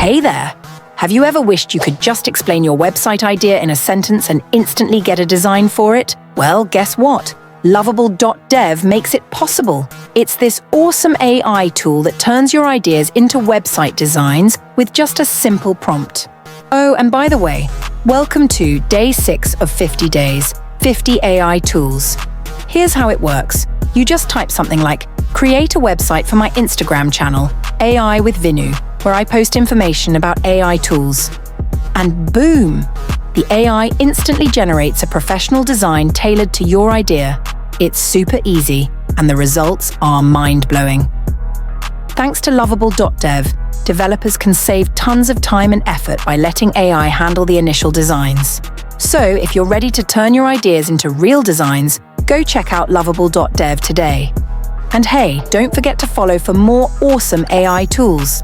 Hey there! Have you ever wished you could just explain your website idea in a sentence and instantly get a design for it? Well, guess what? Lovable.dev makes it possible. It's this awesome AI tool that turns your ideas into website designs with just a simple prompt. Oh, and by the way, welcome to Day 6 of 50 Days, 50 AI Tools. Here's how it works. You just type something like, create a website for my Instagram channel, AI with Vinu, where I post information about AI tools. And boom! The AI instantly generates a professional design tailored to your idea. It's super easy, and the results are mind-blowing. Thanks to Lovable.dev, developers can save tons of time and effort by letting AI handle the initial designs. So, if you're ready to turn your ideas into real designs, go check out Lovable.dev today. And hey, don't forget to follow for more awesome AI tools.